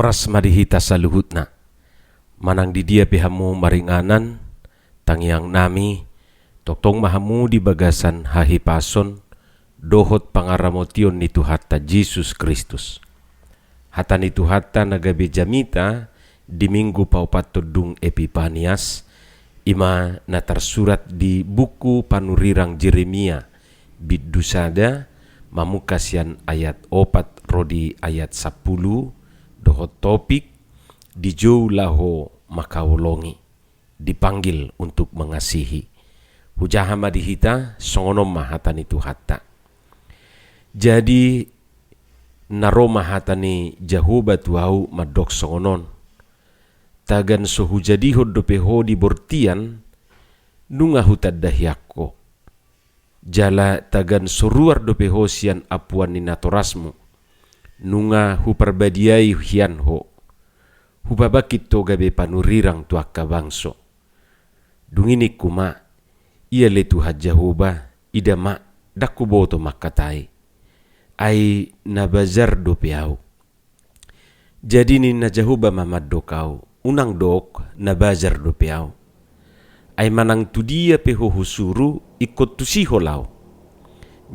oras madihita sa luhutna. Manang di dia pihamu maringanan, tangyang nami, toktong mahamu di bagasan hahipason, dohot pangaramotion ni Tuhata Jesus Kristus. Hata ni Tuhata nagabi jamita di minggu paupat todung Epipanias, ima na tersurat di buku panurirang Jeremia, bidusada mamukasian ayat 4 rodi ayat 10, dohot topik di jou laho makawolongi, dipanggil untuk mengasihi. Hujahama dihita songonom mahatani Tuhata. Jadi naroma hatani Jahoba tuau madok songonon. Tagan sohujadihod dopeho di bortian nunga hutad dahyakko. Jala tagan soruar dopeho sian apuan ni natorasmu. Nunga huperbadiai hian ho. Hubabakit to gabe panurirang tuaka bangso. Dungini kuma ia le Tuhan Jahoba idama dakuboto makatai. Ai nabazar dopeau. Jadi ni na Jahoba mamad dokau. Unang dok nabazar dopeau. Ai manang tudia peho husuru ikot tusiho lau.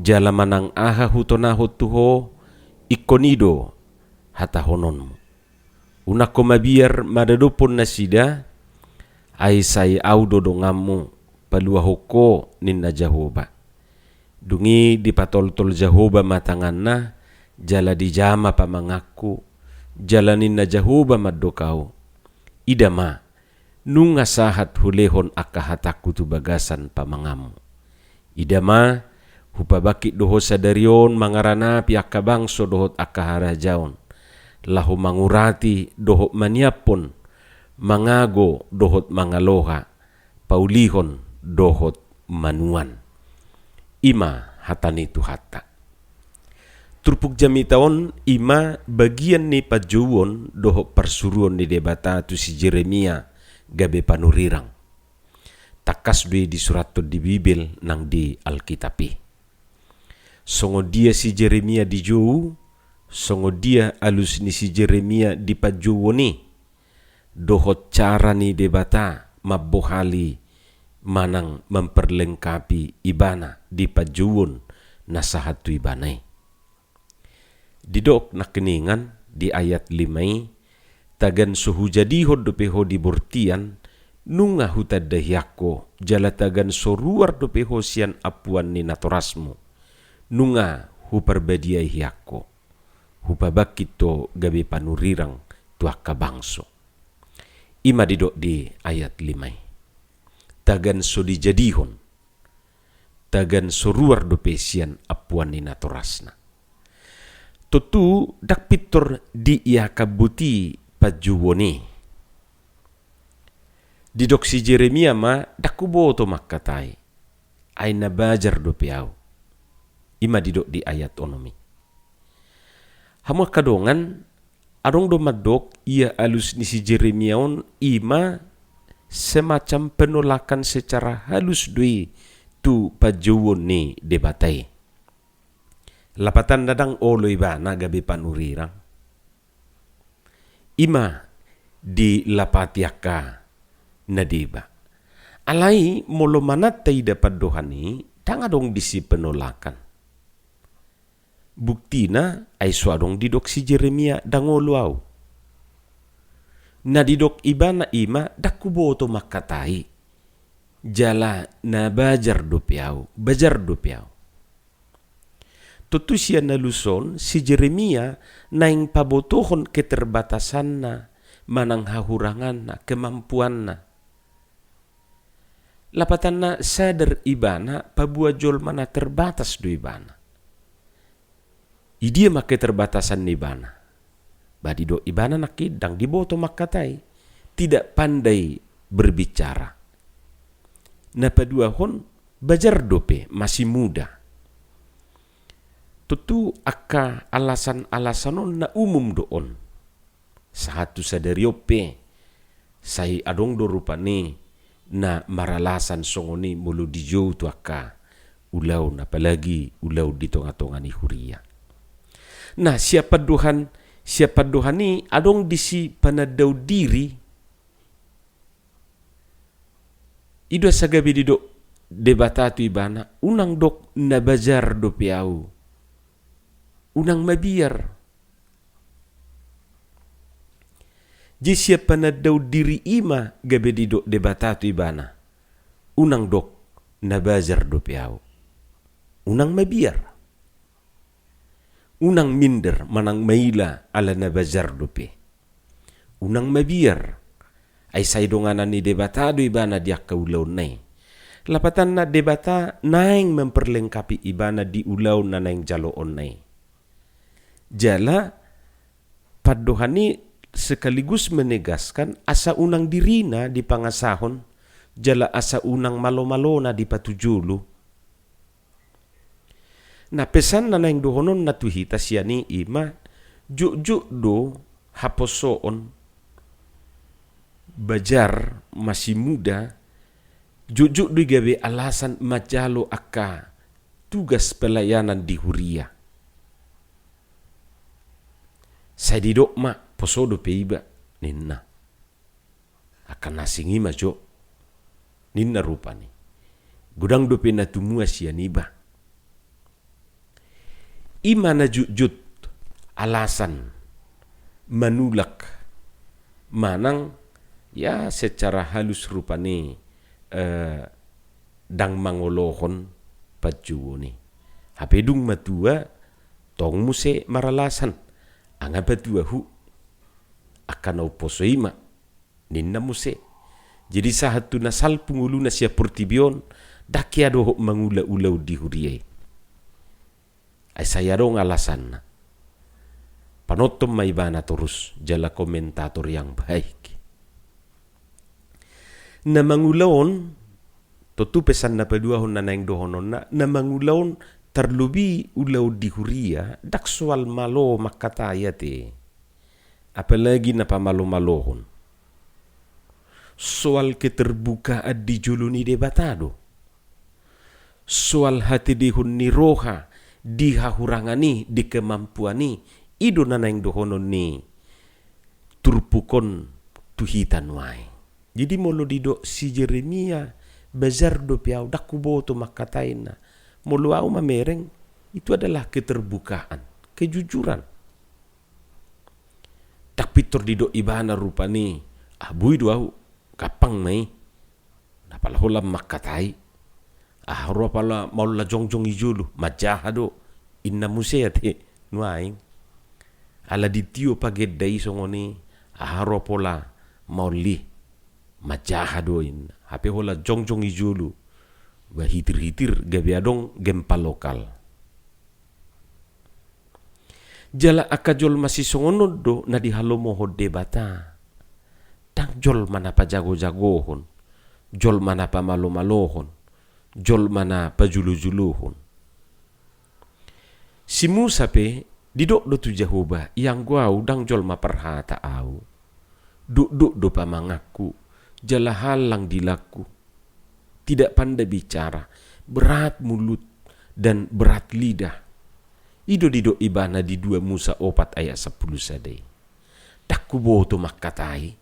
Jala manang aha hutonaho tuho ikonido hata hononmu. Unako mabiar madadopon nasida ai sai audo dongamu palua hoko ninna Jahoba. Dungi di patol-tol Jahoba matanganna jala di jama pamangaku jala ninna Jahoba madokau. Idama nunga sahat hulehon akahataku tu bagasan pamangamu. Idama hupabakit doho sadarion mangarana piaka bangso dohot akaharajaon. Lahu mangurati dohot maniapon, mangago dohot mangaloha, paulihon dohot manuan. Ima hatani Tuhata. Turpuk jamitaon ima bagian ni pajuwon dohot persuruan ni debata tu si Jeremia gabe panurirang. Takas dui di surat to di Bibil nang di Alkitapi. Songo dia si Jeremia di jauh, songo dia alus ni si Jeremia di pajuwoni. Dohot cara ni debata mabohali manang memperlengkapi ibana di pajuwon nasahatu ibanai. Didok nakeningan di ayat 5 tagan sohujadihod dopeho di bortian nunga hutad dahyako jala tagan soruar dopeho sian apuan ni natorasmu nunga huperbadiai hyako hupabakito gabe panurirang tuaka bangso. Ima didok di ayat 5 tagan so dijadihon tagan soruar dope sian apuan ni natorasna. Tutu dak pitor di ia kabuti pajuwoni. Didok si Jeremia ma dakuboto makatai. Ay nabajar do piau. Ima didok di ayat onomi. Hamua kadongan arong do madok ia alus ni si Jeremia on ima semacam penolakan secara halus dui tu pajuwoni debatai. Lapatan dadang olo ibana gabi panurirang. Ima di lapatiaka nadiba. Alai molo manat tay dapat dohani tangadong disi penolakan. Buktina ay suadong didok si Jeremia dangoluaw. Nadidok ibana ima dakuboto makatai. Jala na bajar dopiaw. Tutu siya naluson si Jeremia naing pabotohon keterbatasan na, manang hahurangan na, kemampuan na. Lapatan na sadar ibana pabuajol mana terbatas do ibana. Idia keterbatasan ni ibana. Badido ibana nakidang diboto makatay. Tidak pandai berbicara. Napaduahon bajar dope masih muda. Tutu aka alasan-alasanon na umum doon. Sahatu sadariope say adong do rupani na maralasan songoni mulu dijo tu aka ulaw na palagi ulaw di tonga-tonga ni huria. Nah siapa Tuhan Siapa dohani adong disi panadaw diri ido sagabi dido debatatu ibana unang dok nabajar do piau unang mabiar ji siapa panadaw diri ima gabi dido debatatu ibana unang dok nabajar do piau unang mabiar unang minder manang maila ala nabajar do pe unang mabiar ay saidonganan ni debatado ibana dia kaulaw nai. Lapatan na debata naing memperlengkapi ibana di ulaw na naing jaloon nai. Jala padohani sekaligus menegaskan asa unang dirina di pangasahon, jala asa unang malo-malo na di patujulu. Na pesan na naing dohonon na tuhita siya ni ima, juk do haposoon bajar masih muda jujuk digawe alasan majalo aka tugas pelayanan di Huria. Saya didok ma posodo peiba ninna akan nasingi majo ninna rupani gudang do pena tumua sianiba imana jujut alasan manulak manang ya secara halus rupane dang mangolohon pajuo ni. Hapedung matua tong muse maralasan anga patua hu akan oposoima ninna muse. Jadi sahatu nasal pungulu na siya purtibion daki ado mangula-ulau di Huriai. Ay saya dong alasan na. Panotom maibana terus jala komentator yang baik. Na mangulaon totu pesan na paduahon na naing dohonon na mangulaon terlubi ulau di Huria dak soal malo makataya te apalagi na pamalo-malohon soal keterbukaan di juluni debatado soal hati dihun ni roha di hahurangani di kemampuani ido na naing dohonon ni turpukon tuhitan wae. Jadi molo dido si Jeremia bazar do piau dakubo to makatain na molo au mamereng itu adalah keterbukaan, kejujuran. Tapi dido ibana rupani bui do au kapang mai napala holam makatai ropala maula jongjong ijulu majahado inna museate nuaing ala ditio pagedai songoni ropola mauli majahadoin hape hola jongjong ijulu wa hitir gabiadong gempa lokal jala akajol masih songono do na di halomo hodde bata tang jol mana pa jago-jagohon jol mana pa malo-malohon jol mana pa julu-juluhon si Musa pe didok do tu Jehovah yang gua udang jol ma perhata au duk do pamangaku jala halang dilaku, tidak pandai bicara, berat mulut dan berat lidah. Ido dido ibana di 2 Musa 4 ayat 10 sadai. Dakku boto makatai.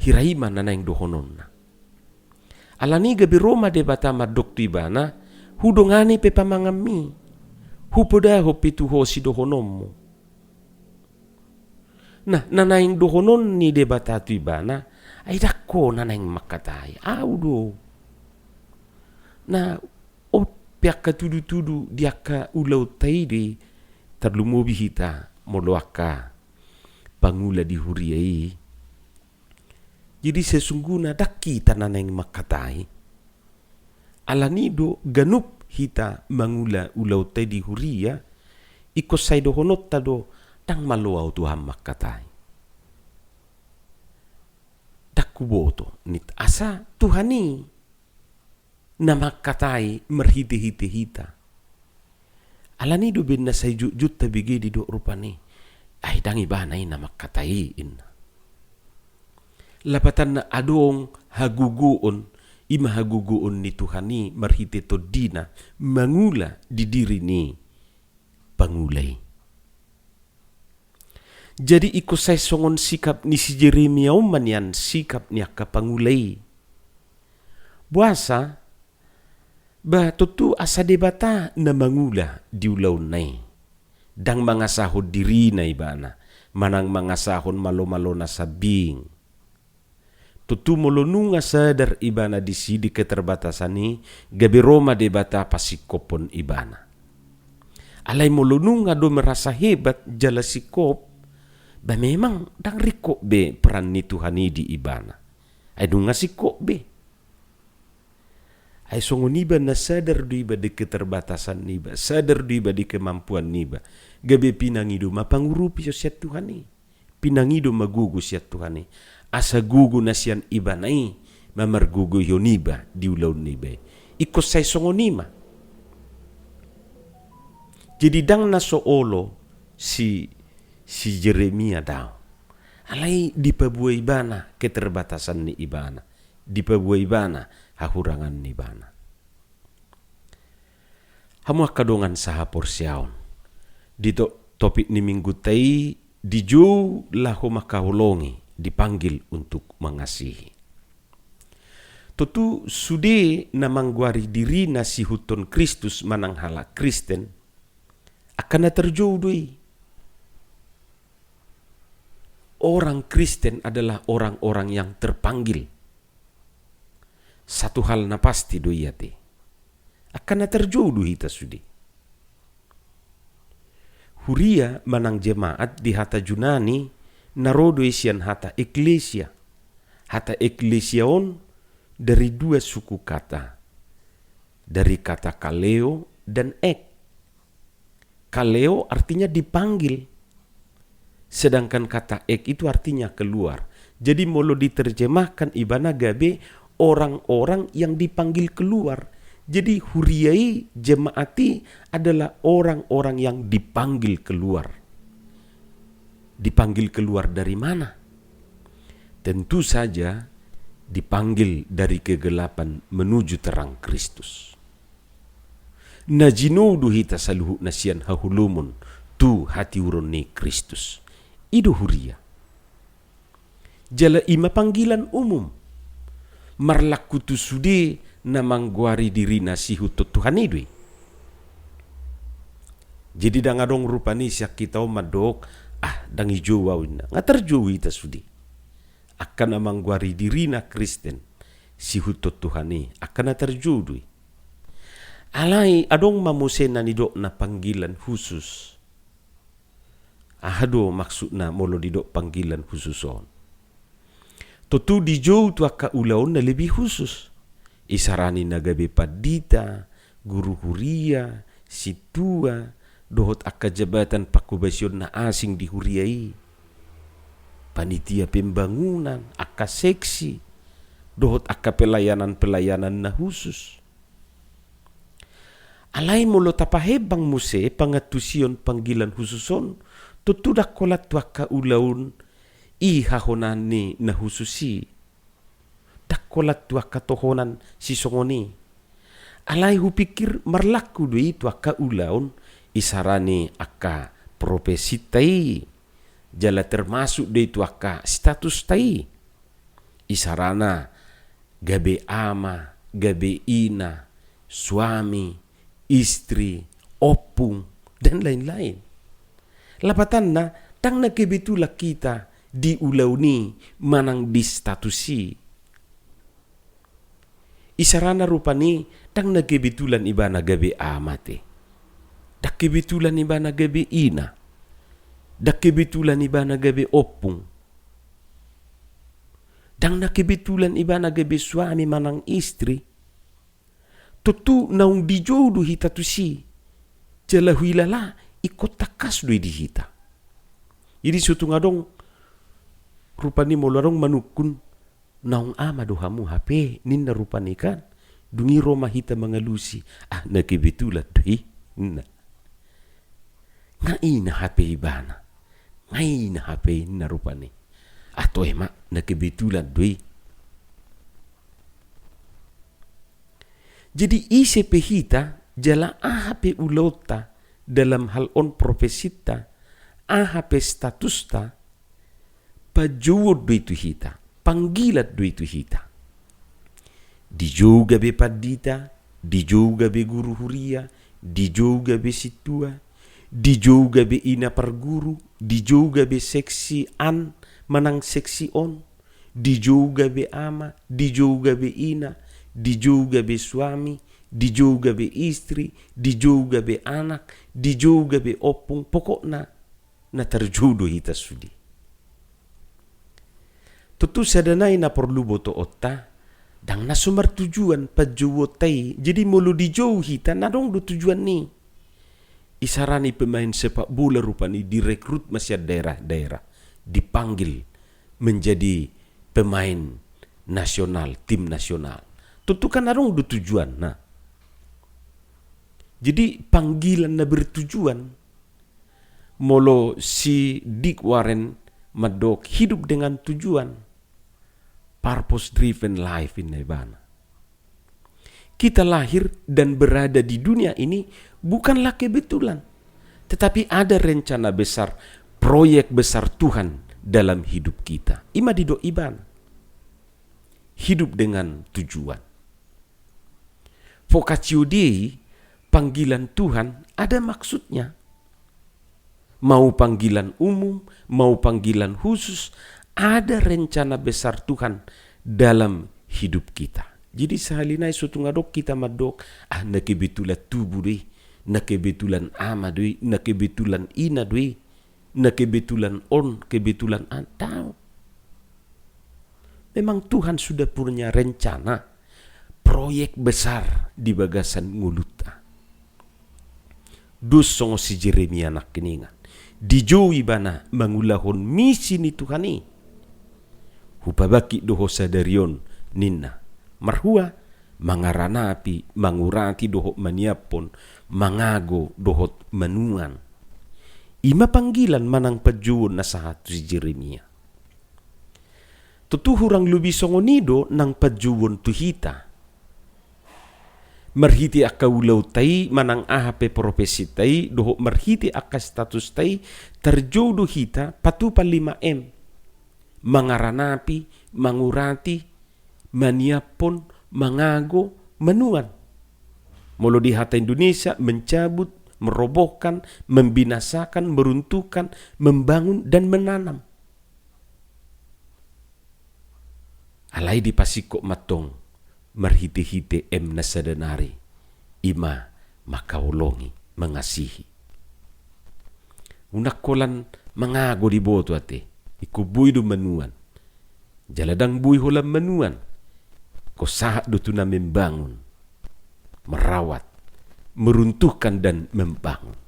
Hirai mana naing dohononna. Alani gabi Roma debata madok ibana, hudongani pe pamangami. Hupoda hopitu hosi dohonommu. Nah, nanaing dohonon ni debata tu ibana, ay dako nanaing makatai. Audo. Nah, piak ka tudu-tudu diaka ulau taidi terlumobi hita moloaka pangula di Huriai. Jadi sesungguhnya daki tananaing makatai. Alanido ganup hita mangula ulau taidi Huria ikosay dohonot tado tang maluaw Tuhan makatai. Dakuboto nit asa Tuhani na makatai merhiti-hiti hita. Alani do bin na say jut tabigi di do rupani ay dangi banay na makatayin. Lapatan na adong haguguon imahaguguon ni Tuhani merhiti to dina mangula di diri ni pangulay. Jadi iko say songon sikap ni si Jeremia man yan sikap niya kapangulay. Buasa, ba tutu asa debata na mangula di ulaw nay. Dang mga sahod diri na ibana, manang mga sahon malo-malo na sabing. Tutu molonu nga sadar ibana di sidi keterbatasan ni, gabi Roma debata pasikopon ibana. Alay molonu nga do merasa hebat jala sikop, ba memang dang riko be peran ni Tuhan di ibana. Ay dunga sikop be. Ay songo niba na sadar do iba di keterbatasan niba, sadar do iba di kemampuan niba. Gabi pinangido mapangurupi siya Tuhan ni. Pinangido magugo siya Tuhan ni. Asa gugo na siyan iba na mamargugo yon iba di ulaw niba. Iko say songo nima. Jadi dang nasoolo si Jeremia daw. Alay di pabuay bana keterbatasan ni ibana. Di pabuay bana hahurangan ni bana. Hamuak kadongan sa hapor siyaon. Dito topik ni minggu tay di jo lahu makahulongi dipanggil untuk mengasihi. Tutu sude na mangguari diri na si huton Kristus manang hala Kristen akan na terjodoi. Orang Kristen adalah orang-orang yang terpanggil. Satu hal na pasti doyate. Akan na terjodoh hita sudi. Huria manang jemaat di hata Junani narodo isian hata eklesia. Hata eklesion dari dua suku kata. Dari kata kaleo dan ek. Kaleo artinya dipanggil. Sedangkan kata ek itu artinya keluar. Jadi molo diterjemahkan ibana gabe orang-orang yang dipanggil keluar. Jadi huriai jemaati adalah orang-orang yang dipanggil keluar. Dipanggil keluar dari mana? Tentu saja dipanggil dari kegelapan menuju terang Kristus. Najinodu hita saluhu nasian hahulumun tu hati uron ni Kristus. Ido huria. Jala ima panggilan umum. Marlaku tu sude na mangguari diri nasihu Tuhan idui. Jadi dangadong rupani siya kita madok dang ijo wawin nga terjowi ta sudi. Akan na mangguari diri na Kristen sihu Tuhan ni akan na terjodui. Alay adong mamuse na nidok na panggilan khusus. Ahado maksud na molo didok panggilan khususon. Tutu di jauh tu aka ulaon na lebih khusus. Isarani na gabi padita, guru huria, situa, dohot aka jabatan pakubasyon na asing di huriai. Panitia pembangunan, aka seksi, dohot aka pelayanan-pelayanan na khusus. Alay molo tapahebang muse pangatusion panggilan khususon, tutudak kolat tu aka ulaon ihahonan ni na hususi. Dakolat tu katohonan si songoni. Alay hupikir marlaku do itu aka ulaon isarani aka profesi tai. Jala termasuk do itu aka status tai. Isarana gabe ama, gabe ina, suami, istri, opung, dan lain-lain. Lapatan na tang nakibitulah kita di ulaw ni manang di statusi. Isarana rupa ni tang nagkibitulan iba na gabi amate. Dakibitulan iba na gabi ina. Dakibitulan iba na gabi opung. Dang nakibitulan iba na gabi suami manang istri. Tutu naung dijodo hita tu si. Jala huilala ikot takas do di hita. Jadi sutu ngadong rupa ni molarong manukun naung ama dohamu HP ninna rupa ni kan dungi Roma hita mengalusi nakibitulat doi ngai na HP ibana ngai na HP na rupa ni atau emak nakibitulat doi. Jadi ICP hita jala HP ulota dalam hal on profesita ahape statusta pajuwod do itu hita, panggilat do itu hita. Dijoga be paddita, dijoga be guru huria, dijoga be situa, dijoga be ina parguru, dijoga be seksi an manang seksi on, dijoga be ama, dijoga be ina, dijoga be suami, dijoga be istri, dijoga be anak, dijoga be opung, pokokna na terjodoh hita sudi. Tutu sadanay na perlu boto otta, dang na sumar tujuan pajuwotai, jadi mulu dijauh hita na dong do tujuan ni. Isarani pemain sepak bola rupani direkrut masih daerah-daerah, dipanggil menjadi pemain nasional, tim nasional. Tentu kan na dong do tujuan. Nah, jadi panggilan na bertujuan, molo si Dick Warren Madok hidup dengan tujuan, purpose driven life in Nebana. Kita lahir dan berada di dunia ini bukanlah kebetulan, tetapi ada rencana besar, proyek besar Tuhan dalam hidup kita. Ima dido iban. Hidup dengan tujuan. Vocatio Dei, panggilan Tuhan, ada maksudnya. Mau panggilan umum, mau panggilan khusus, ada rencana besar Tuhan dalam hidup kita. Jadi sahalinai suatu ngadok kita madok, na kebetulan tubuh deh, na kebetulan ama deh, na kebetulan ina deh, na kebetulan on, kebetulan tahu. Memang Tuhan sudah punya rencana, proyek besar di bagasan nguluta. Dus songo si Jeremia nak keningan. Dijowi bana mangulahon misi ni Tuhan ni. Hupabaki doho sadarion ninna. Marhua mangaranapi mangurati doho maniapon mangago dohot manuan. Ima panggilan manang pajuon na sahatu si Jeremia. Tutu hurang lubi songonido nang pajuon tuhita. Marhiti akka ulaw tay manang ahape profesi tay doho marhiti akka status tay terjodoh hita patu 5M. Mangaranapi, mangurati, maniapon, mangago, manuan. Molo di hata Indonesia mencabut, merobohkan, membinasakan, meruntuhkan, membangun dan menanam. Alai di pasiko matong marhiti-hiti na sadanari, ima makaulongi, mengasihi. Unakolan mangago di boto ate, ikubuy do manuan. Jaladang buy hulam manuan, ko sahat do na membangun, merawat, meruntuhkan dan membangun.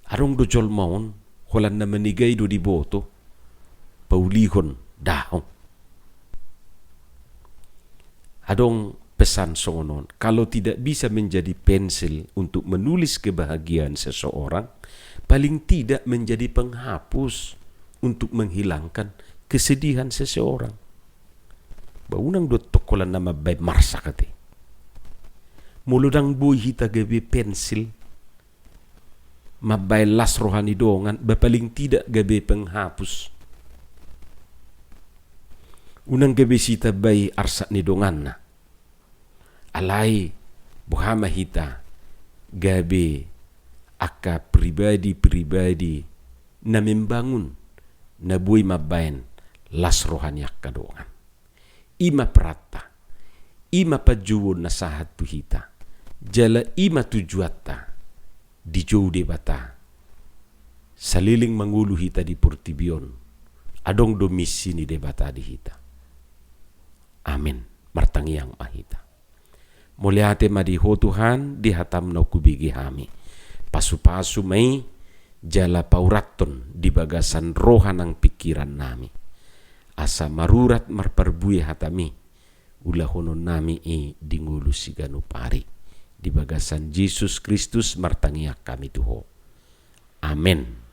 Arong do jol maun, hulan na manigay do di boto, paulihon dahong. Adong pesan songonon, kalau tidak bisa menjadi pensil untuk menulis kebahagiaan seseorang, paling tidak menjadi penghapus untuk menghilangkan kesedihan seseorang. Baunang do tokolan nama baik marsa kate. Muludang buih hita gabe pensil, mabay las rohani dongan, paling tidak gabe penghapus. Unang gabi sita bay arsa ni dongan na. Alai buhama hita gabi aka pribadi-pribadi na membangun na buhay mabayan las rohani akka dongan. Ima prata, ima pajuwon na sahat tu hita. Jala ima tujuata di jauh de bata. Saliling mangulu hita di Portibion. Adong domisi ni de bata di hita. Amin. Martangiang mahita. Muliate madiho Tuhan di hatam na kubigi hami. Pasu-pasu may jala pauraton di bagasan rohan ang pikiran nami. Asa marurat marparbuye hatami. Ulahonon nami dingulu sigano pari. Di bagasan Jesus Kristus martangiak kami tuho. Amen.